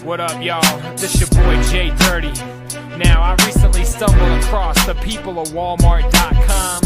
What up, y'all? This your boy JDirty. Now, I recently stumbled across the people of Walmart.com.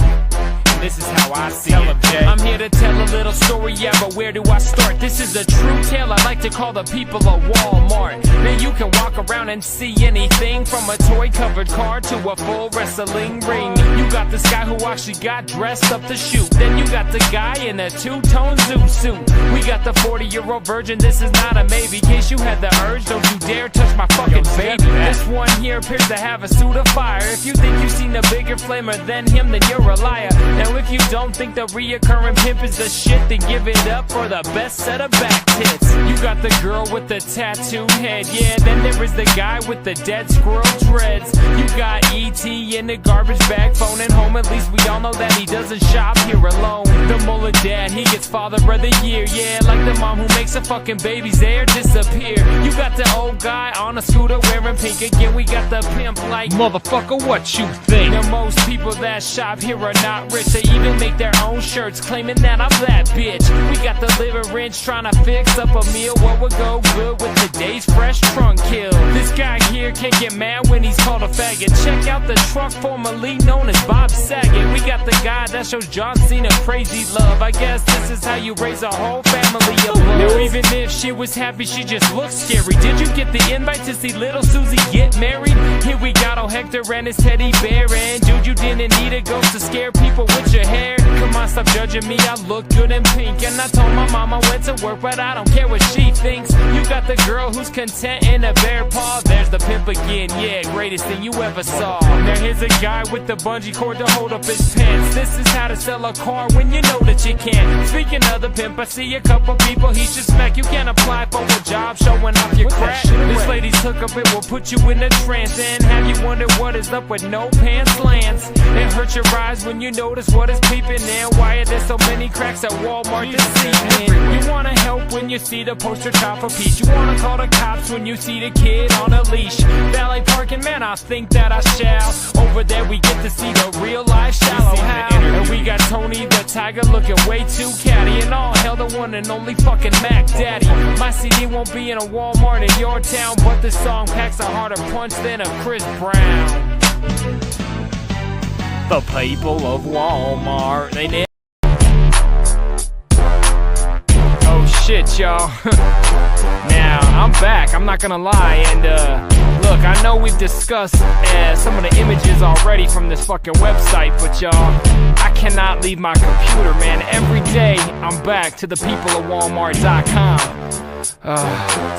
This is how I see it. I'm here to tell a little story, yeah, but where do I start? This is a true tale I like to call the people of Walmart. Now you can walk around and see anything, from a toy-covered car to a full wrestling ring. You got this guy who actually got dressed up to shoot. Then you got the guy in a two-tone zoo suit. We got the 40-year-old virgin, this is not a maybe. In case you had the urge, don't you dare touch my fucking baby. This one here appears to have a suit of fire. If you think you've seen a bigger flamer than him, then you're a liar. Now if you don't think the reoccurring pimp is the shit, then give it up for the best set of back tits. You got the girl with the tattooed head, yeah, then there is the guy with the dead squirrel dreads. You got E.T. in the garbage bag, phoning home, at least we all know that he doesn't shop here alone. The mullet dad, he gets father of the year, yeah, like the mom who makes a fucking baby's hair disappear. You got the old guy on a scooter wearing pink, again we got the pimp like, motherfucker, what you think? Now most people that shop here are not rich, they even make their own shirts claiming that I'm that bitch. We got the liver wrench trying to fix up a meal, what would go good with today's fresh trunk kill? This guy here can't get mad when he's called a faggot. Check out the truck formerly known as Bob Saget. We got the guy that shows John Cena crazy love. I guess this is how you raise a whole family of love. Now even if she was happy, she just looks scary. Did you get the invite to see little Susie get married? Here we got old Hector and his teddy bear, and dude, you didn't need a ghost to scare people with your hair. Come on, stop judging me, I look good in pink. And I told my mom I went to work, but I don't care what she thinks. You got the girl who's content in a bear paw. There's the pimp again, yeah, greatest thing you ever saw. Now here's a guy with the bungee cord to hold up his pants. This is how to sell a car when you know that you can't. Speaking of the pimp, I see a couple people he should smack. You can't apply for a job showing off your crack. This lady's hookup, it will put you in a trance and have you wonder what is up with no pants lands. It hurts your eyes when you notice what is peeping in. Why are there so many cracks at Walmart this evening? You wanna help when you see the poster child for peace. You wanna call the cops when you see the kid on a leash. Valet parking, man, I think that I shall. Over there we get to see the real life shallow how. And we got Tony the Tiger looking way too catty. And all hell, the one and only fucking Mac Daddy. My CD won't be in a Walmart in your town, but this song packs a harder punch than a Chris Brown. The people of Walmart, they did. Oh shit, y'all. Now, I'm back, I'm not gonna lie, and look, I know we've discussed some of the images already from this fucking website, but y'all, I cannot leave my computer, man. Every day, I'm back to the people of Walmart.com.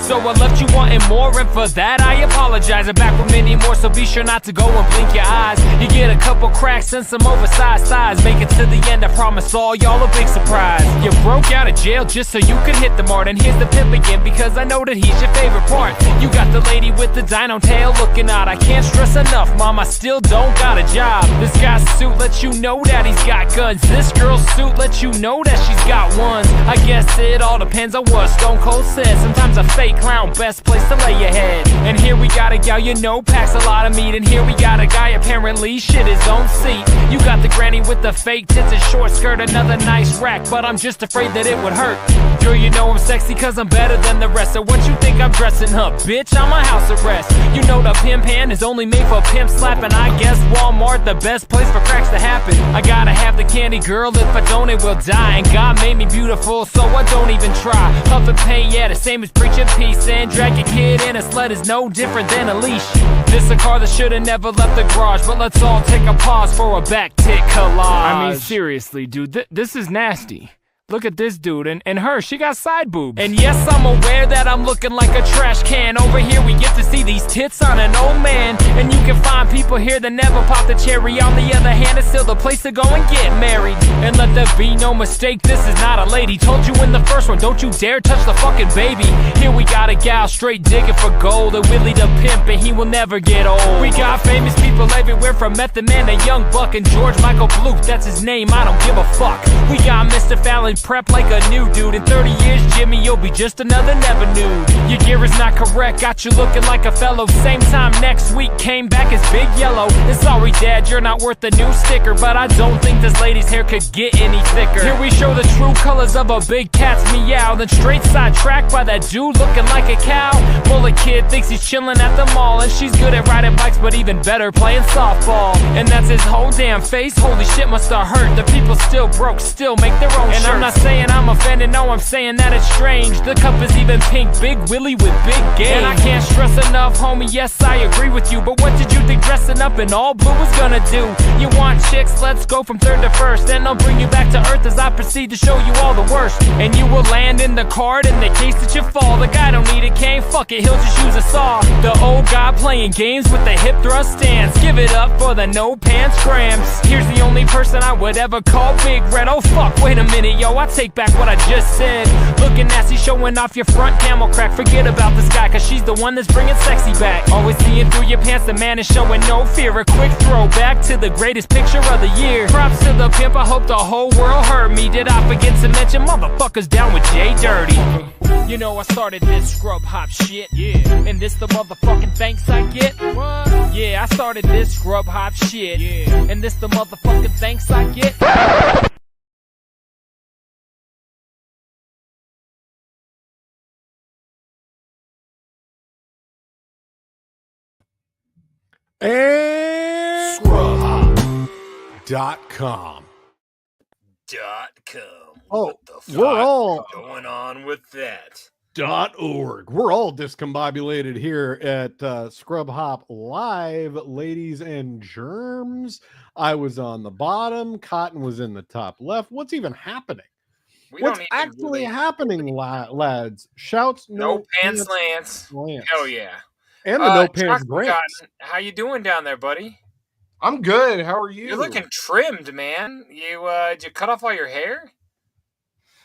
So I left you wanting more, and for that I apologize. I'm back with many more, so be sure not to go and blink your eyes. You get a couple cracks and some oversized thighs. Make it to the end, I promise all y'all a big surprise. You broke out of jail just so you could hit the mart. And here's the pimp again, because I know that he's your favorite part. You got the lady with the dino tail looking out. I can't stress enough, mom, I still don't got a job. This guy's suit lets you know that he's got guns. This girl's suit lets you know that she's got ones. I guess it all depends on what Stone Cold says. Sometimes a fake clown, best place to lay your head. And here we got a gal you know packs a lot of meat. And here we got a guy apparently shit his own seat. You got the granny with the fake tits and short skirt, another nice rack, but I'm just afraid that it would hurt. Girl, you know I'm sexy cause I'm better than the rest. So what you think I'm dressing up, bitch? I'm a house arrest. You know the pimp hand is only made for pimp slapping. I guess Walmart the best place for cracks to happen. I gotta have the candy, girl, if I don't it will die. And God made me beautiful, so I don't even try. Huff and pain, yeah, the same as preaching peace. And drag your kid in a sled is no different than a leash. This a car that should've never left the garage, but let's all take a pause for a back tit collage. I mean, seriously, dude, this is nasty. Look at this dude, and her, she got side boobs. And yes, I'm aware that I'm looking like a trash can. Over here we get to see these tits on an old man. And you can find people here that never pop the cherry. On the other hand, it's still the place to go and get married. And let there be no mistake, this is not a lady. Told you in the first one, don't you dare touch the fucking baby. Here we got a gal straight digging for gold, and Willie the pimp, and he will never get old. We got famous people everywhere, from Method Man to Young Buck and George Michael Bluth, that's his name, I don't give a fuck. We got Mr. Fallon and prep like a new dude. In 30 years, Jimmy, you'll be just another never nude. Your gear is not correct, got you looking like a fellow. Same time next week, came back as Big Yellow. And sorry, Dad, you're not worth a new sticker, but I don't think this lady's hair could get any thicker. Here we show the true colors of a big cat's meow, then straight sidetracked by that dude looking like a cow. Mullet kid thinks he's chilling at the mall, and she's good at riding bikes, but even better playing softball. And that's his whole damn face. Holy shit, must have hurt. The people still broke, still make their own shirts. And I'm not saying I'm offended, no, I'm saying that it's strange. The cup is even pink, Big Willie with big game. And I can't stress enough, homie, yes, I agree with you, but what did you think dressing up in all blue was gonna do? You want chicks? Let's go from third to first, and I'll bring you back to earth as I proceed to show you all the worst. And you will land in the card in the case that you fall. The guy don't need a cane, fuck it, he'll just use a saw. The old guy playing games with the hip thrust stance. Give it up for the no pants Gramps. Here's the only person I would ever call Big Red. Oh fuck, wait a minute, yo, I take back what I just said. Looking nasty, showing off your front camel crack. Forget about this guy, cause she's the one that's bringing sexy back. Always seeing through your pants, the man is showing no fear. A quick throwback to the greatest picture of the year. Props to the pimp, I hope the whole world heard me. Did I forget to mention motherfuckers down with JDirty? You know I started this scrub hop shit, yeah. And this the motherfucking thanks I get? What? Yeah, I started this scrub hop shit, yeah. And this the motherfucking thanks I get? And scrubhop.com. Oh, What the fuck we're all going on with that? .org. We're all discombobulated here at Scrub Hop Live, ladies and germs. I was on the bottom. Cotton was in the top left. What's even happening? What's actually happening, lads? Shouts, no pants, Lance. Hell yeah. And the no pants Grant. How you doing down there, buddy? I'm good. How are you? You're looking trimmed, man. Did you cut off all your hair?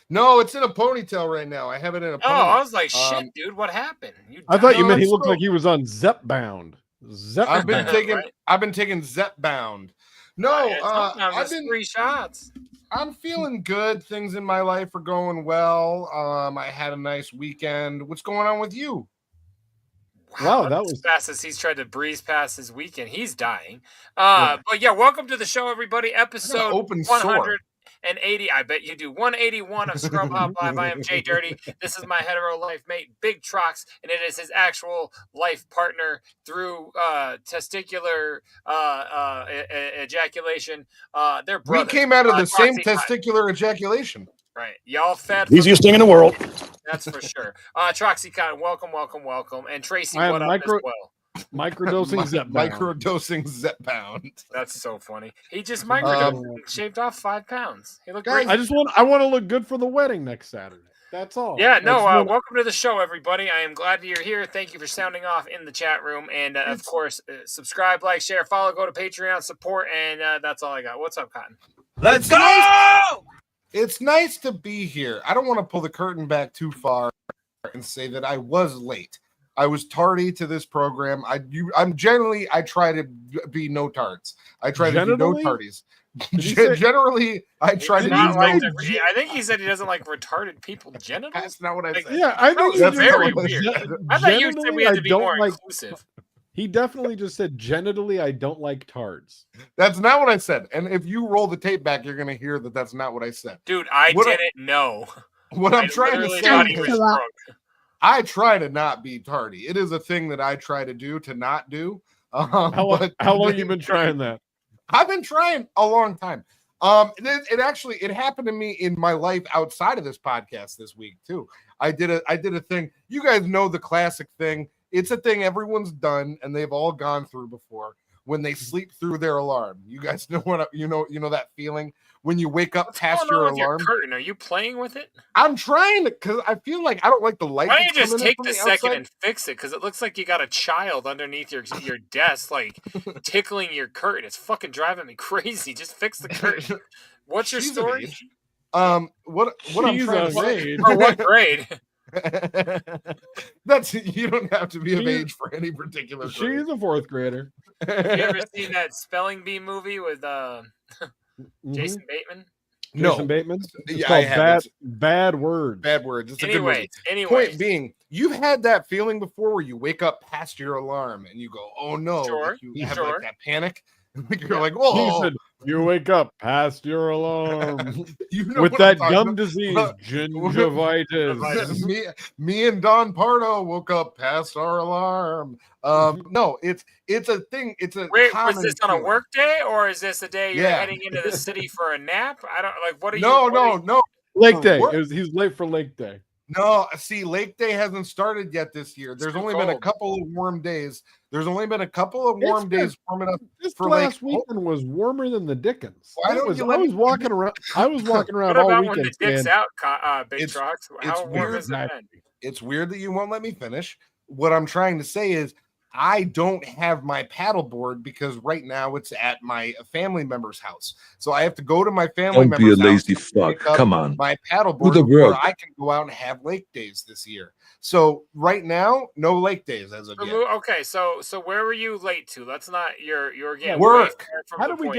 No, it's in a ponytail right now. I have it in a ponytail. Oh, I was like, shit, dude, what happened? I thought you meant he looked like he was on Zep Bound. I've been taking Zep Bound. No, I've been 3 shots. I'm feeling good. Things in my life are going well. I had a nice weekend. What's going on with you? Wow, that was fast as he's tried to breeze past his weekend. He's dying. But yeah, welcome to the show, everybody. Episode 180. I bet you do. 181 of Scrub Hop Live. I am JDirty. This is my hetero life mate, Big Trox, and it is his actual life partner through testicular ejaculation. They're brothers. We came out of the same testicular ejaculation. Right. Y'all fed. Easiest thing in the world. That's for sure. Troxy Cotton, welcome. And Tracy, what up as well? Microdosing Zep Bound. Microdosing Zep Bound. That's so funny. He just microdosed and shaved off 5 pounds. He looked great. I want to look good for the wedding next Saturday. That's all. Yeah, welcome to the show, everybody. I am glad that you're here. Thank you for sounding off in the chat room. And, of course, subscribe, like, share, follow, go to Patreon, support, and that's all I got. What's up, Cotton? Let's go! It's nice to be here. I don't want to pull the curtain back too far and say that I was late. I was tardy to this program. I try to be no tards. I try to do no tardies. Generally, I try to do no. I think he said he doesn't like retarded people. Genitals? That's not what I said. Yeah, I think that's very weird. I thought you said we had to be more inclusive. He definitely just said, genitally, I don't like tards. That's not what I said. And if you roll the tape back, you're going to hear that that's not what I said. Dude, I didn't know. What I'm trying to say, I try to not be tardy. It is a thing that I try to do to not do. How long have you been trying that? I've been trying a long time. It happened to me in my life outside of this podcast this week too. I did a thing. You guys know the classic thing. It's a thing everyone's done and they've all gone through before. When they sleep through their alarm, you guys know what you know that feeling when you wake up past your alarm. Your curtain? Are you playing with it? I'm trying to, because I feel like I don't like the light. Why don't you just take the second and fix it? Because it looks like you got a child underneath your desk, like tickling your curtain. It's fucking driving me crazy. Just fix the curtain. What's your story? What I'm trying to say. For what grade? That's you don't have to be of age for any particular grade. She's a 4th grader. You ever seen that spelling bee movie with Jason Bateman? Jason Bateman? It's Yeah, called Bad Words. Bad Words. It's a good movie. Point being, you've had that feeling before where you wake up past your alarm and you go, "Oh no!" Sure, like you have like that panic. You're like, "Whoa!" He said, you wake up past your alarm with that gum disease, gingivitis. me and Don Pardo woke up past our alarm. No, it's a thing. It's a was this on a work day or is this a day you're heading into the city for a nap? I don't like. What are you? No. Lake Day. He's late for Lake Day. No, see, Lake Day hasn't started yet this year. There's only been a couple of warm days. Days warm enough. This last weekend was warmer than the Dickens. I was walking around all weekend. When the dick's out, Big Trox? How warm has it been? It's weird that you won't let me finish. What I'm trying to say is I don't have my paddleboard because right now it's at my family member's house. So I have to go to my family member's house. Don't be a lazy fuck. Come on. My paddleboard where I can go out and have lake days this year. So right now, no lake days as of yet. Okay, so where were you late to? Let's not you're again work. How did we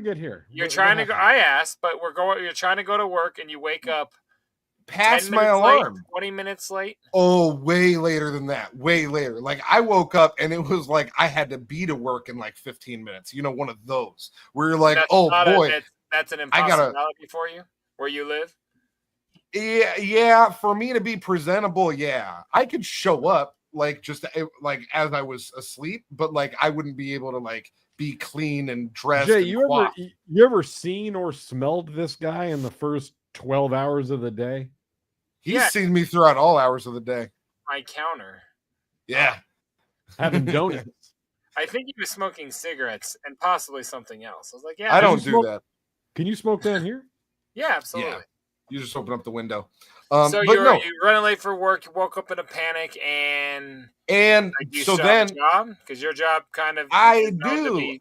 get here? You're trying to go. I asked, but you're trying to go to work and you wake up past my alarm, late, 20 minutes late. Oh, way later than that. Way later. Like I woke up and it was like I had to be to work in like 15 minutes. You know, one of those where you're like, that's an impossibility for you where you live. Yeah. For me to be presentable, I could show up like just like as I was asleep, but like I wouldn't be able to like be clean and dressed. Jay, you ever seen or smelled this guy in the first 12 hours of the day? He's seen me throughout all hours of the day. My counter. Yeah. Having donuts. I think he was smoking cigarettes and possibly something else. I was like, I don't do that. Can you smoke down here? Yeah, absolutely. Yeah. You just open up the window. So you're running late for work. You woke up in a panic, and so then because your job kind of I do.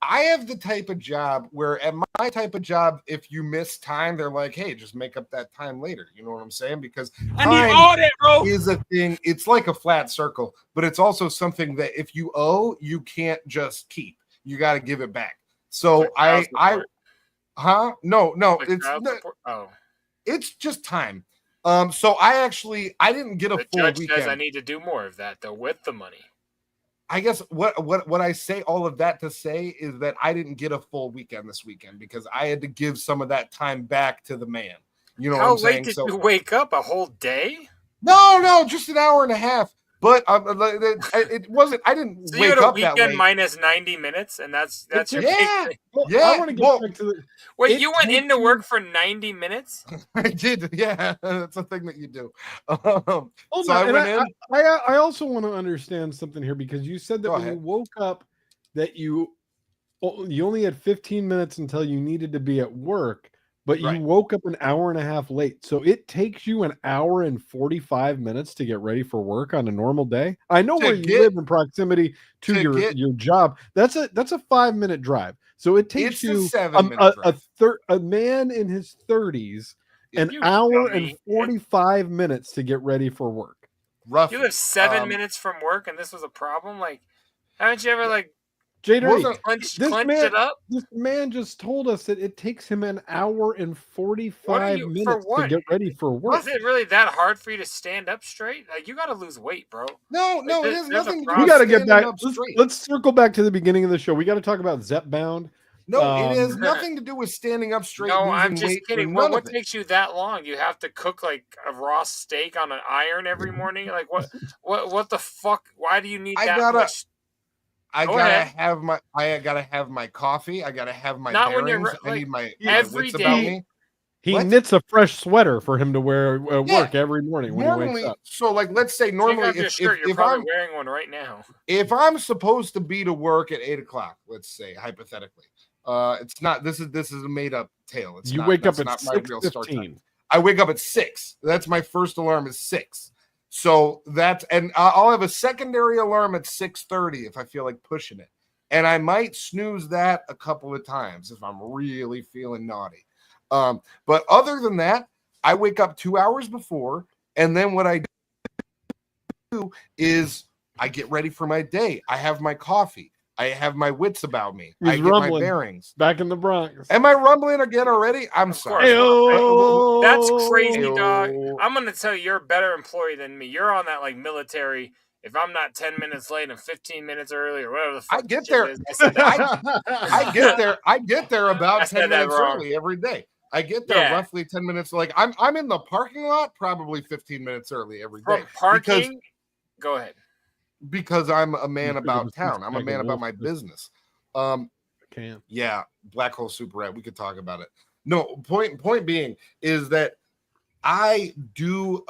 I have the type of job where at my type of job, if you miss time, they're like, "Hey, just make up that time later." You know what I'm saying? Because I need all that, bro. Is a thing. It's like a flat circle, but it's also something that if you owe, you can't just keep. You got to give it back. So No, it's just time. So I didn't get a full weekend. Says I need to do more of that though with the money. I guess what I say all of that to say is that I didn't get a full weekend this weekend because I had to give some of that time back to the man. You know what I'm saying? How late did you wake up? A whole day? No, just an hour and a half. But it wasn't. I didn't wake up that late. Weekend minus 90 minutes, and that's your I want to get back to the. Wait, you went into work for 90 minutes? I did. Yeah, that's a thing that you do. I also want to understand something here because you said that when you woke up, that you only had 15 minutes until you needed to be at work. But you woke up an hour and a half late. So it takes you an hour and 45 minutes to get ready for work on a normal day. I know where you live in proximity to your job. That's a 5-minute drive. So it takes you a man in his 30s an hour and 45 minutes to get ready for work. Rough. You live 7 minutes from work and this was a problem? Like, haven't you ever like JDirty, clenched it up? This man just told us that it takes him an hour and 45 minutes to get ready for work. Is it really that hard for you to stand up straight? Like, you got to lose weight, bro. No, it has nothing to do with. We got to get back. Let's circle back to the beginning of the show. We got to talk about Zep Bound. No, it has nothing to do with standing up straight. No, I'm just kidding. What takes you that long? You have to cook like a raw steak on an iron every morning? Like, what the fuck? Why do you need that much? I gotta have my coffee. I gotta have my bearings. I need my every day. About me. He knits a fresh sweater for him to wear at work every morning when he wakes up. So, like, let's say normally, if I'm wearing one right now, if I'm supposed to be to work at 8:00, let's say hypothetically, it's not. This is a made up tale. You wake up at 6:15. I wake up at 6. That's my first alarm is 6. So and I'll have a secondary alarm at 6:30 if I feel like pushing it. And I might snooze that a couple of times if I'm really feeling naughty. But other than that, I wake up 2 hours before. And then what I do is I get ready for my day. I have my coffee. I have my wits about me. He's I get rumbling. my bearings. Back in the Bronx. Am I rumbling again already? I'm sorry. Ayo. That's crazy, dog. Ayo. I'm gonna tell you, you're a better employee than me. You're on that like military. If I'm not 10 minutes late, I'm 15 minutes early or whatever the fuck. I get there. I get there about 10 minutes early every day. I get there roughly 10 minutes. Like I'm in the parking lot probably 15 minutes early every day. From parking? Go ahead. Because I'm a man about town. I'm a man about my business. Yeah, Black Hole Super Rat. We could talk about it. No, point being is that I do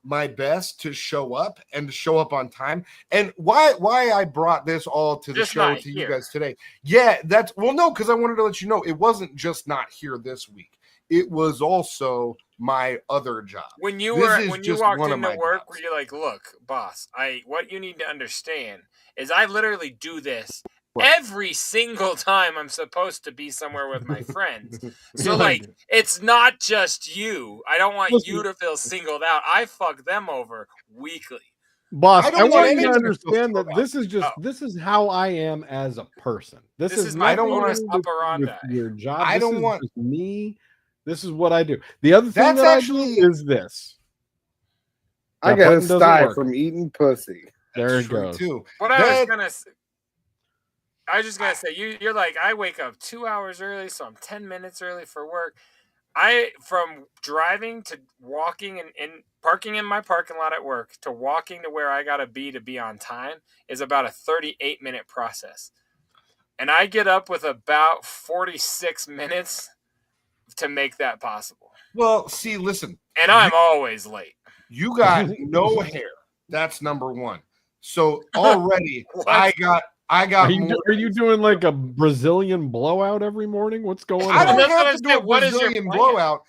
my best to show up and to show up on time. And why I brought this all to the show to you guys today. Yeah, because I wanted to let you know it wasn't just not here this week. It was also my other job. When you walked into work, where you're like, look, boss, what you need to understand is I literally do this every single time I'm supposed to be somewhere with my friends. So like, it's not just you. I don't want you to feel singled out. I fuck them over weekly. Boss, I want you to understand that this is how I am as a person. This is my modus operandi. Your job. I don't want me. This is what I do. The other thing that I do is this. I got a style from eating pussy. There it goes. Too. What I was just gonna say, you're like, I wake up 2 hours early, so I'm 10 minutes early for work. From driving to walking and parking in my parking lot at work to walking to where I gotta be to be on time is about a 38-minute process. And I get up with about 46 minutes to make that possible. Well, see, listen. And I'm always late. You got no hair. That's number one. So already I got Are you doing like a Brazilian blowout every morning? What's going on? I don't have to do a Brazilian blowout.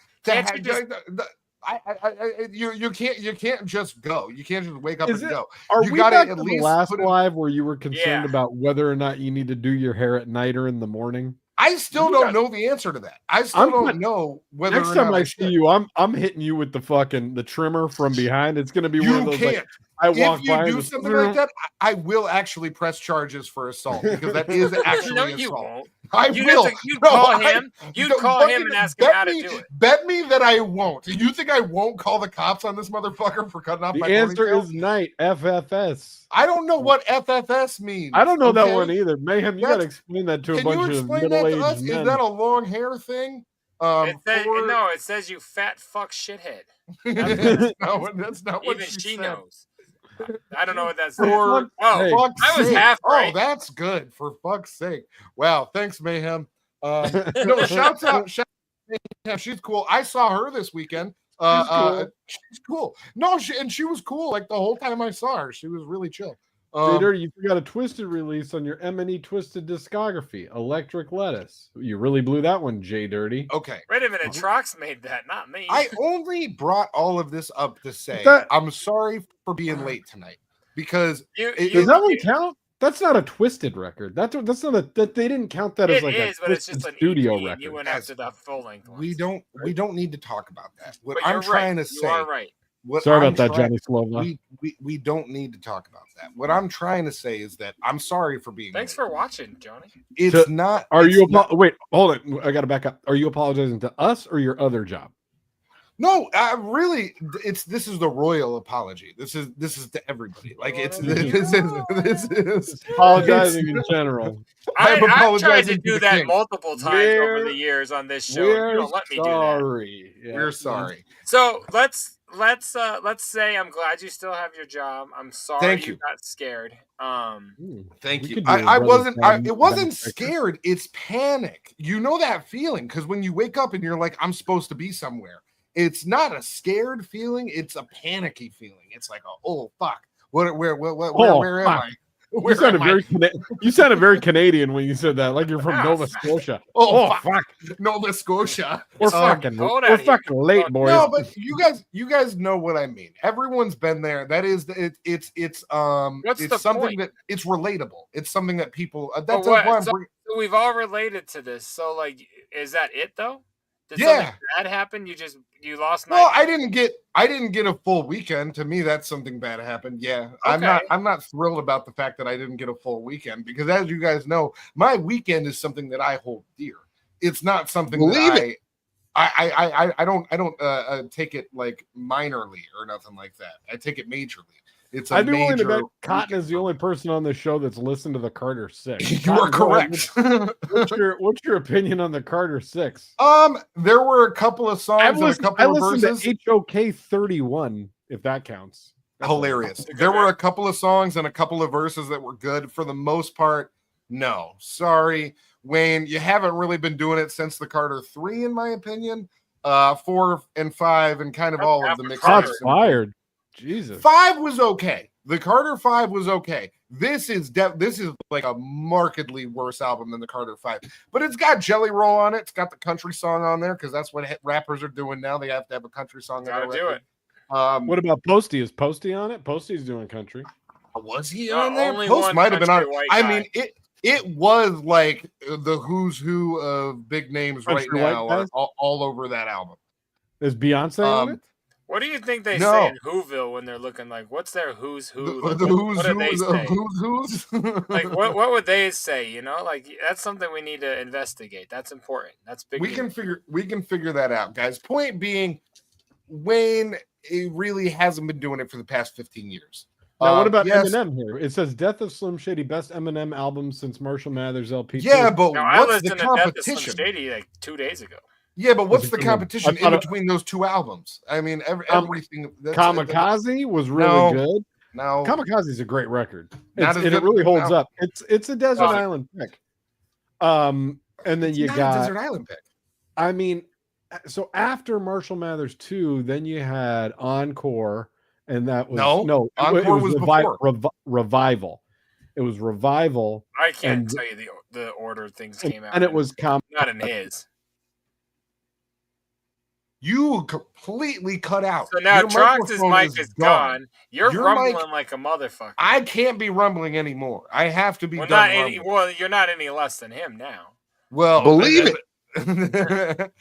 You can't just go. You can't just wake up and go. You got to at least last live where you were concerned about whether or not you need to do your hair at night or in the morning. I still don't know the answer to that. I still don't know whether. Next time I see you, I'm hitting you with the trimmer from behind. It's gonna be one of those. Like, I walk by. If you do something like that, I will actually press charges for assault because that is actually assault. You won't. I will. You'd call him. You'd call him and ask him how to do it. Bet me that I won't. Do you think I won't call the cops on this motherfucker for cutting off my ponytail? The answer is night. FFS. I don't know what FFS means. I don't know that one either. Mayhem, you got to explain that to a bunch of middle-aged men. Is that a long hair thing? It says you fat fuck shithead. That's not what even she knows. I don't know what that's. I was half right. Oh, that's good. For fuck's sake! Wow, thanks, Mayhem. No, shouts out. She's cool. I saw her this weekend. She's cool. No, she was cool. Like the whole time I saw her, she was really chill. JDirty, you forgot a Twisted release on your M&E Twisted discography, Electric Lettuce. You really blew that one, JDirty. Okay. Wait a minute, Trox made that, not me. I only brought all of this up to say I'm sorry for being late tonight because does that one count? That's not a Twisted record. That's not they didn't count that as like a Twisted studio record. You went after the full length. We don't need to talk about that. What I'm trying to say. You are right. Sorry about that, Johnny Slova. We don't need to talk about that. What I'm trying to say is that I'm sorry for being. Thanks for watching, Johnny. It's not. Wait, hold on. I got to back up. Are you apologizing to us or your other job? No, really. This is the royal apology. This is to everybody. Like this is apologizing in general. I've tried to do that multiple times over the years on this show. You don't let me do that. Yeah. We're sorry. So let's say I'm glad you still have your job. I'm sorry you got scared. Thank you. I wasn't. It wasn't scared. It's panic. You know that feeling because when you wake up and you're like, I'm supposed to be somewhere. It's not a scared feeling. It's a panicky feeling. It's like, oh fuck, where am I? You sounded very Canadian when you said that, like you're from Nova Scotia. Oh fuck, Nova Scotia. We're fucking late, boys. No, but you guys know what I mean. Everyone's been there. That is, it's something that it's relatable. It's something that people. That's why we've all related to this. So, like, is that it though? Did something bad happen? You lost. Well, I didn't get a full weekend. To me, that's something bad happened. Yeah, okay. I'm not thrilled about the fact that I didn't get a full weekend because, as you guys know, my weekend is something that I hold dear. It's not something I don't take it like minorly or nothing like that. I take it majorly. It's a I'd be willing to bet major Cotton is the only person on the show that's listened to the Carter 6. You are correct. What's your opinion on the Carter 6? There were a couple of songs and a couple of verses. I listened to HOK 31, if that counts. That's hilarious. There were a couple of songs and a couple of verses that were good. For the most part, no. Sorry, Wayne, you haven't really been doing it since the Carter 3, in my opinion. 4 and 5 and kind of all of the mixes. Shots fired. Jesus. 5 was okay. The Carter 5 was okay. This is like a markedly worse album than the Carter 5. But it's got Jelly Roll on it. It's got the country song on there because that's what rappers are doing now. They have to have a country song. Gotta do it. What about Posty? Is Posty on it? Posty's doing country. Was he on there? Post might have been on it. I mean, it was like the who's who of big names right now are all over that album. Is Beyonce on it? What do you think they say in Whoville when they're looking like, what's their who's who? Like, what do they say? Who's? Like, what would they say? You know, like that's something we need to investigate. That's important. That's big. We can figure that out, guys. Point being, Wayne really hasn't been doing it for the past 15 years. Now, what about Eminem here? It says Death of Slim Shady, best Eminem album since Marshall Mathers LP. Yeah, but what's the competition? Death of Slim Shady like 2 days ago. Yeah, but what's the competition in between those two albums? I mean, everything. Kamikaze was really good. No, Kamikaze is a great record. It really holds up. It's a Desert Island pick. And then you got Desert Island pick. I mean, so after Marshall Mathers 2, then you had Encore, and that was Encore was before Revival. It was Revival. I can't tell you the order things came out, and it was not in his. You completely cut out. So now Trox's mic is gone. You're rumbling like a motherfucker. I can't be rumbling anymore. I have to be done rumbling. Well, you're not any less than him now. Well, believe it.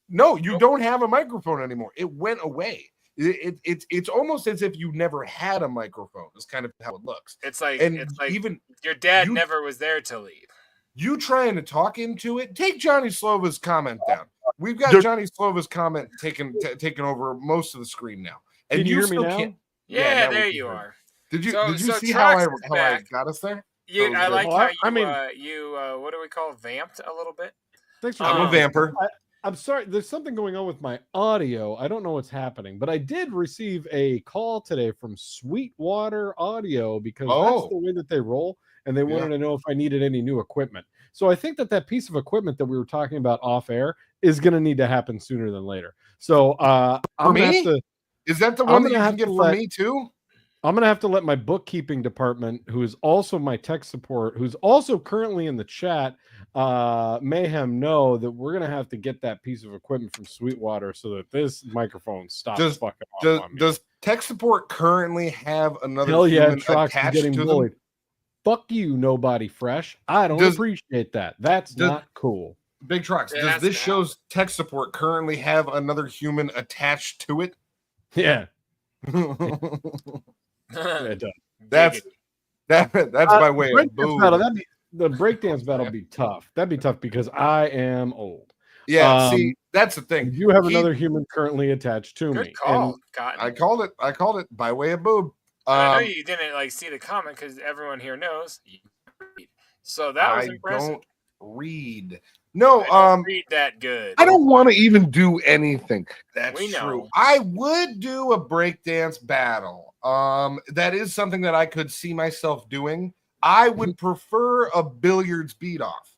No, you don't have a microphone anymore. It went away. It's almost as if you never had a microphone. It's kind of how it looks. It's like even your dad never was there to leave. You trying to talk into it? Take Johnny Slova's comment down. We've got Johnny Slova's comment taken over most of the screen now. And Can you hear me now? Can't. Yeah, there you are. Did you see how I got us there? I like how you what do we call vamped a little bit? Thanks for I'm a vamper. I'm sorry. There's something going on with my audio. I don't know what's happening, but I did receive a call today from Sweetwater Audio because that's the way that they roll, and they wanted to know if I needed any new equipment. So I think that piece of equipment that we were talking about off air is going to need to happen sooner than later. So I'm going to have to. Is that the one that you can get for me too? I'm going to have to let my bookkeeping department, who is also my tech support, who's also currently in the chat, Mayhem, know that we're going to have to get that piece of equipment from Sweetwater so that this microphone stops fucking off on me. Does tech support currently have another human attached to them? Fuck you, Nobody Fresh. I don't appreciate that. That's not cool. Big Trox, does this show's tech support currently have another human attached to it? Yeah. That's my way of boom. The breakdance battle would be tough. That'd be tough because I am old. Yeah, see, that's the thing. You have another human currently attached to me. Call, I called it by way of boob. I know you didn't see the comment because everyone here knows. So that was impressive. I don't read. No, read that good. I don't want to even do anything. That's true. Know. I would do a breakdance battle. That is something that I could see myself doing. I would prefer a billiards beat off.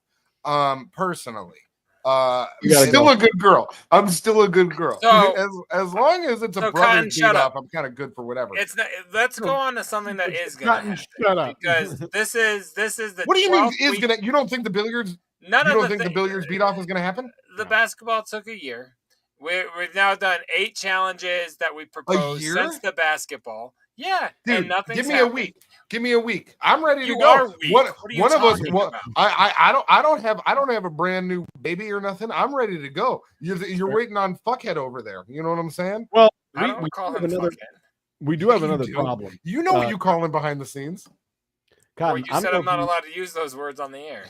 Personally. I'm still a good girl. So, as long as it's a brother's beat off, I'm kind of good for whatever. It's not, let's go on to something that is going to happen. Shut up. Because this is the. What do you mean is going to? You don't think the billiards? The billiards beat off is going to happen? The basketball took a year. We've now done 8 challenges that we proposed since the basketball. Yeah, dude, and nothing's give me happened. a week. Give me a week. I'm ready to go. Are weak. What are you one of us. about? I don't have a brand new baby or nothing. I'm ready to go. You're waiting on fuckhead over there. You know what I'm saying? Well, I don't call him fuckhead. We do have another problem. You know what you call him behind the scenes. Cotton, well, you said I'm not allowed to use those words on the air.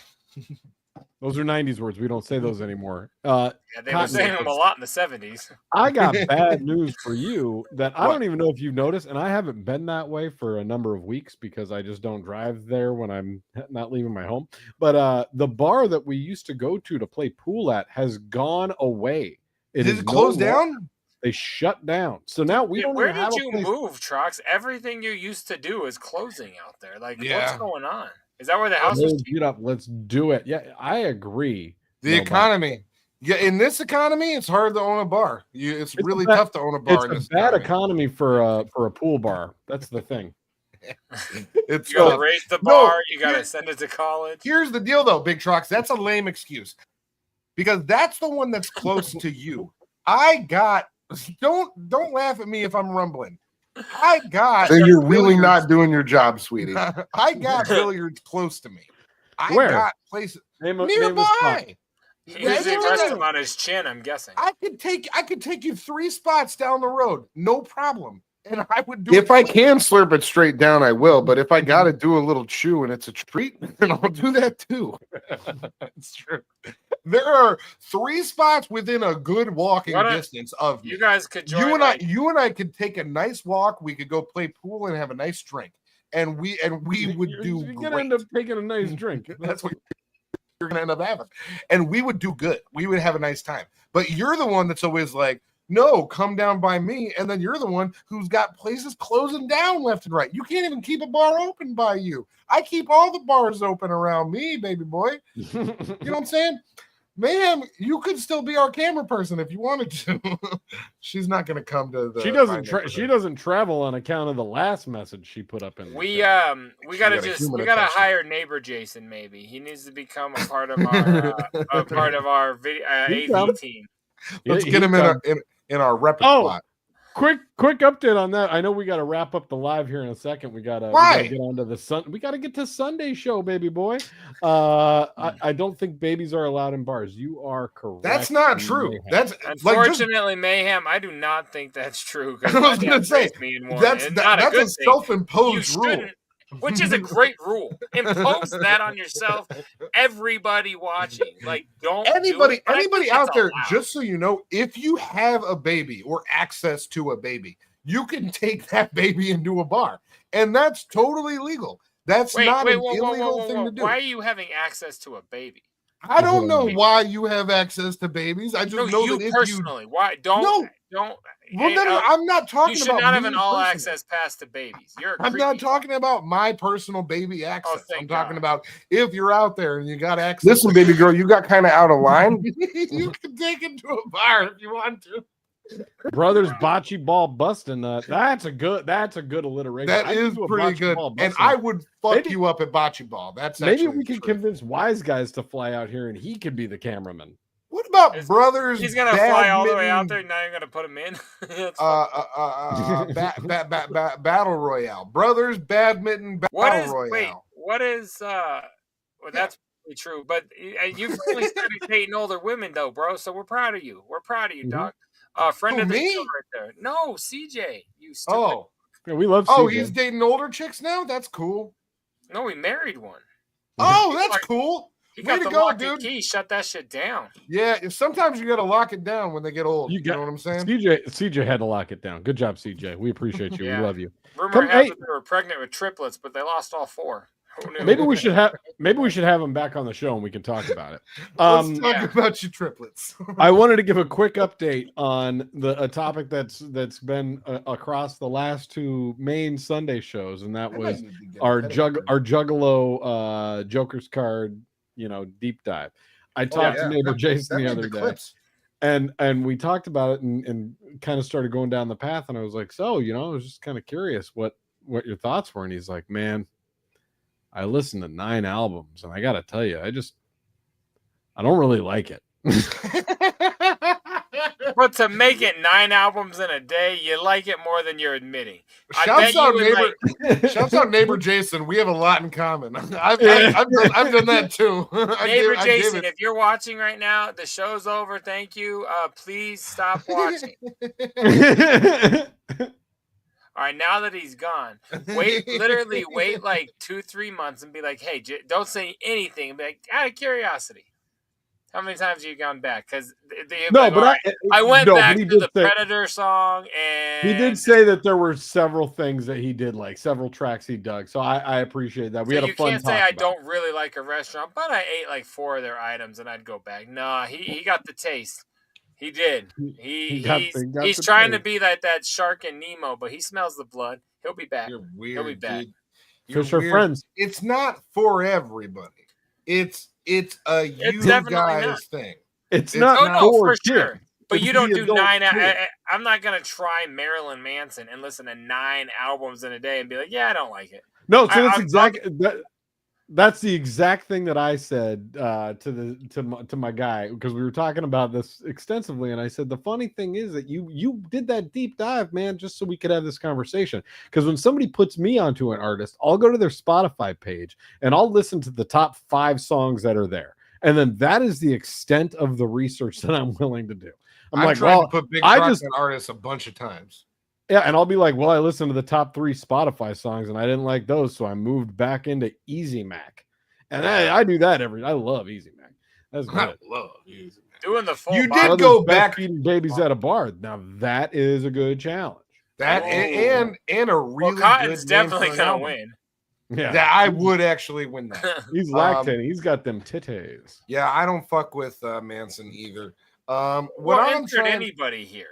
Those are 90s words. We don't say those anymore. Yeah, they were saying them a lot in the 70s. I got bad news for you that I don't even know if you've noticed, and I haven't been that way for a number of weeks because I just don't drive there when I'm not leaving my home. But the bar that we used to go to play pool at has gone away. It is closed down? They shut down. So now we don't Where did you move, Trox? Everything you used to do is closing out there. Like, what's going on? Is that where the house is? Get up. Let's do it. Yeah, I agree. The economy. Yeah, in this economy, it's hard to own a bar. It's really tough to own a bar. It's a bad economy for a pool bar. That's the thing. You gotta raise the bar. You gotta send it to college. Here's the deal, though, Big Trox. That's a lame excuse because that's the one that's close to you. Don't laugh at me if I'm rumbling. So you're really not doing your job, sweetie. I got billiards close to me. I got places nearby. He's resting on his chin, I'm guessing. I could take you 3 spots down the road, no problem. And I would do if I can slurp it straight down, I will. But if I gotta do a little chew and it's a treat, then I'll do that too. That's true. There are 3 spots within a good walking distance of me. You guys could join. You and I could take a nice walk. We could go play pool and have a nice drink, and we would do. You're gonna end up taking a nice drink. That's what you're gonna end up having, and we would do good. We would have a nice time. But you're the one that's always like, no, come down by me, and then you're the one who's got places closing down left and right. You can't even keep a bar open by you. I keep all the bars open around me, baby boy. You know what I'm saying? Ma'am, you could still be our camera person if you wanted to. She's not going to come to the. She doesn't travel on account of the last message she put up in. We gotta hire neighbor Jason. Maybe he needs to become a part of our video AV team. Let's get him in our repertoire. Quick update on that. I know we got to wrap up the live here in a second. We gotta get on to the we gotta get to Sunday show, baby boy. I don't think babies are allowed in bars. You are correct. That's not true. Mayhem. That's unfortunately Mayhem. I do not think that's true. I was gonna say that's a self-imposed rule. Which is a great rule. Impose that on yourself. Everybody watching, like, don't anybody out there. Allowed. Just so you know, if you have a baby or access to a baby, you can take that baby into a bar, and that's totally legal. That's not an illegal thing to do. Why are you having access to a baby? I don't know why you have access to babies. I just know that if personally. Why don't? Well, then I'm not talking about. You should not have an all-access pass to babies. I'm not talking about my personal baby access. I'm talking about if you're out there and you got access. Listen, baby girl, you got kind of out of line. You can take him to a bar if you want to. Brothers bocce ball busting. That's a good alliteration. That is pretty good. And I would fuck you up at bocce ball. Maybe we can convince Wise Guys to fly out here and he could be the cameraman. What about brothers? He's gonna fly all the way out there. Now you're gonna put him in. Battle Royale. Brothers badminton battle royale. Wait, what is? Well, that's probably true. But you've really started dating older women, though, bro. So we're proud of you. We're proud of you, dog. Friend of the show right there. No, CJ. You stupid. Oh, yeah, we love. Oh, CJ. He's dating older chicks now. That's cool. No, he married one. Oh, that's cool. He got the lock and key. Shut that shit down. Yeah, sometimes you got to lock it down when they get old. You know what I'm saying? CJ had to lock it down. Good job, CJ. We appreciate you. We love you. Rumor has it they were pregnant with triplets, but they lost all 4. Maybe we should have him back on the show and we can talk about it. Let's talk about your triplets. I wanted to give a quick update on a topic that's been across the last 2 main Sunday shows, and that was our Juggalo Joker's card, deep dive. I talked to neighbor Jason the other day, and we talked about it and kind of started going down the path, and I was like, so I was just kind of curious what your thoughts were, and he's like, man, I listened to 9 albums, and I got to tell you, I don't really like it. But to make it 9 albums in a day, you like it more than you're admitting. Shouts out neighbor Jason. We have a lot in common. I've done that too. Neighbor Jason, if you're watching right now, the show's over. Thank you. Please stop watching. All right, now that he's gone, wait like 2-3 months and be like, hey, don't say anything. And be like, out of curiosity, how many times have you gone back? Because I went back to the Predator song, and he did say that there were several things that he did like, several tracks he dug. So I appreciate that. We had a fun talk. You can't say I don't really like a restaurant, but I ate like 4 of their items and I'd go back. No, he got the taste. He did. He's trying to be that shark in Nemo, but he smells the blood. He'll be back. You're weird. He'll be back. Fish are friends. It's not for everybody. It's a you guys thing. It's not for sure. But you don't do 9. I'm not gonna try Marilyn Manson and listen to 9 albums in a day and be like, yeah, I don't like it. No, so that's the exact thing that I said to my guy, because we were talking about this extensively, and I said the funny thing is that you did that deep dive, man, just so we could have this conversation. Because when somebody puts me onto an artist, I'll go to their Spotify page and I'll listen to the top 5 songs that are there, and then that is the extent of the research that I'm willing to do. I'm like, well, to put Big Trox on artists a bunch of times. Yeah, and I'll be like, well, I listened to the top 3 Spotify songs and I didn't like those, so I moved back into Easy Mac. And I do that I love Easy Mac. That's good. I love Easy Mac. Doing the full. You did go back feeding babies at a bar. Now that is a good challenge. That and a really Cotton's good definitely gonna win. Yeah, I would actually win that. He's lactating. He's got them titties. Yeah, I don't fuck with Manson either. I'm trying anybody here.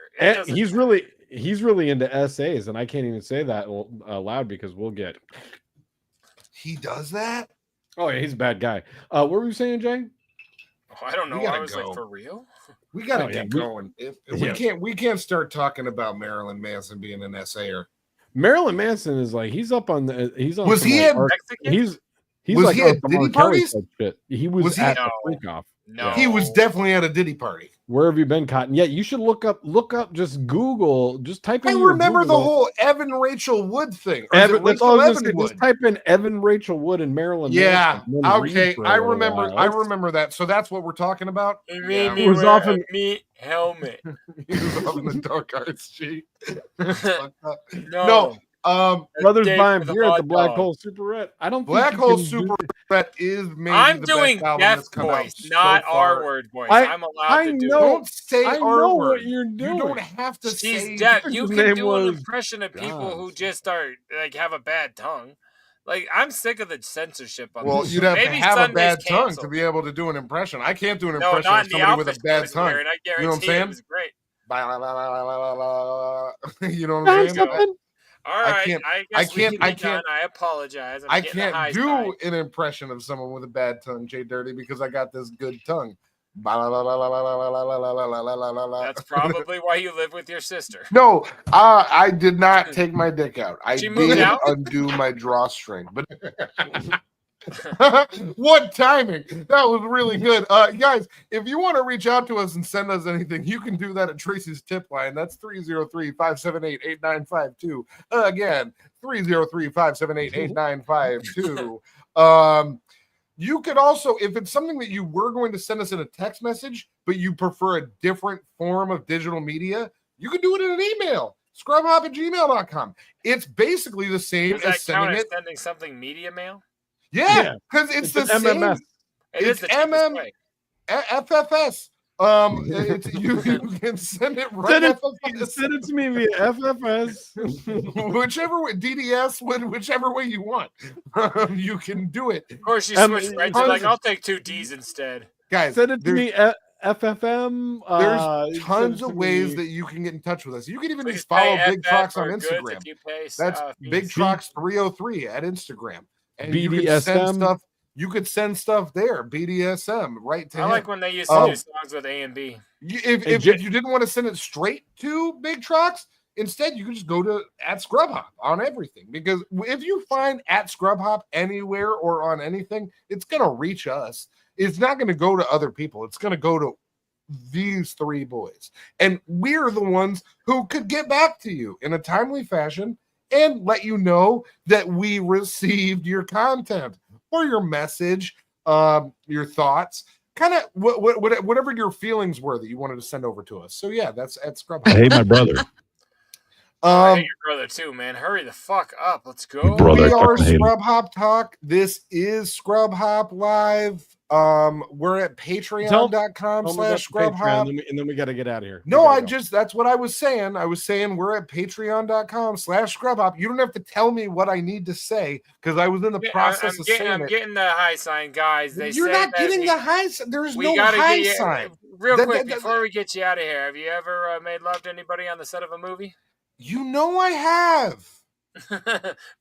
He's really into essays, and I can't even say that loud because we'll get. He does that? Oh yeah, he's a bad guy. What were you saying, Jay? Oh, I don't know. I was like, for real? We gotta get going. We can't start talking about Marilyn Manson being an essayer. Marilyn Manson is like he's on. Was he at He's was like he at Diddy parties? He was at the freak off. No, he was definitely at a Diddy party. Where have you been, Cotton? Yeah, you should look up. Just Google. Just type in. I remember the whole Evan Rachel Wood thing. Just type in Evan Rachel Wood and Marilyn. Yeah. Okay. I remember that. So that's what we're talking about. He made me wear a meat helmet. He was up in the dark arts sheet. No. Brothers buying beer at the Black Hole Superette. I don't. Black Hole Superette is maybe. I'm doing deaf voice, not R word voice. I'm allowed to do. Don't say R word. What you're doing. You don't have to say. She's deaf. You can do an impression of people who just are like have a bad tongue. Like I'm sick of the censorship on this. Well, you'd have to have a bad tongue to be able to do an impression. I can't do an impression of somebody with a bad tongue. You know what I'm saying? It's great. You know what I'm saying? All right, I can't. I apologize. I can't do an impression of someone with a bad tongue, JDirty, because I got this good tongue. That's probably why you live with your sister. No, I did not take my dick out. I did undo my drawstring, but. What timing! That was really good. Guys, if you want to reach out to us and send us anything, you can do that at Tracy's tip line. That's 303-578-8952. Again, 303-578-8952. You could also, if it's something that you were going to send us in a text message, but you prefer a different form of digital media, you can do it in an email. scrubhop@gmail.com. It's basically the same as sending something media mail. Yeah, because it's the MMS. same. It's FFS. You can send it right. Send it to me via FFS. Whichever way, DDS, whichever way you want, you can do it. Of course, you switch right to like I'll take 2 Ds instead. Guys, send it to me FFM. There's tons of ways that you can get in touch with us. You can even just follow Big Trox on Instagram. That's Big Trox 303 at Instagram. And BDSM. You could send stuff there. BDSM, right to him. Like when they used to do songs with A and B. If you didn't want to send it straight to Big Trox, instead you can just go to @ScrubHop on everything. Because if you find @ScrubHop anywhere or on anything, it's gonna reach us. It's not gonna go to other people. It's gonna go to these three boys. And we're the ones who could get back to you in a timely fashion and let you know that we received your content or your message, your thoughts, kind of whatever your feelings were that you wanted to send over to us. So yeah, that's at Scrub Hop. Hey, my brother. I hate your brother too, man. Hurry the fuck up. Let's go. Brother, We I are fucking hate him. Scrub Hop Talk. This is Scrub Hop Live. We're at patreon.com/scrubhop. And then we got to get out of here. No, that's what I was saying. I was saying we're at patreon.com/scrubhop. You don't have to tell me what I need to say because I was in the process of saying I'm it. getting the high sign, guys. You're not getting the high sign. There's no high sign. Real quick, before we get you out of here, have you ever made love to anybody on the set of a movie? You know I have.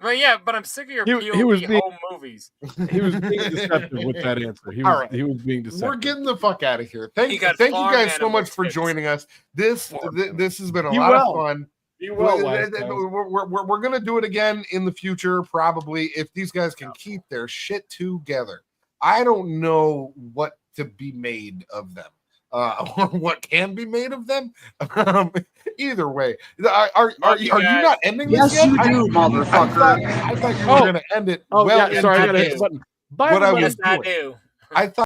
Well, yeah, but I'm sick of your POV home movies. He was being deceptive with that answer. He was being deceptive. We're getting the fuck out of here. Thank you guys so much for joining us. This has been a lot of fun. We're gonna do it again in the future, probably, if these guys can keep their shit together. I don't know what to be made of them. Or what can be made of them. Either way, are you not ending this yet? Yes, you do, motherfucker. I thought you were going to end it. Sorry, I got to hit the button. What I was doing. I thought.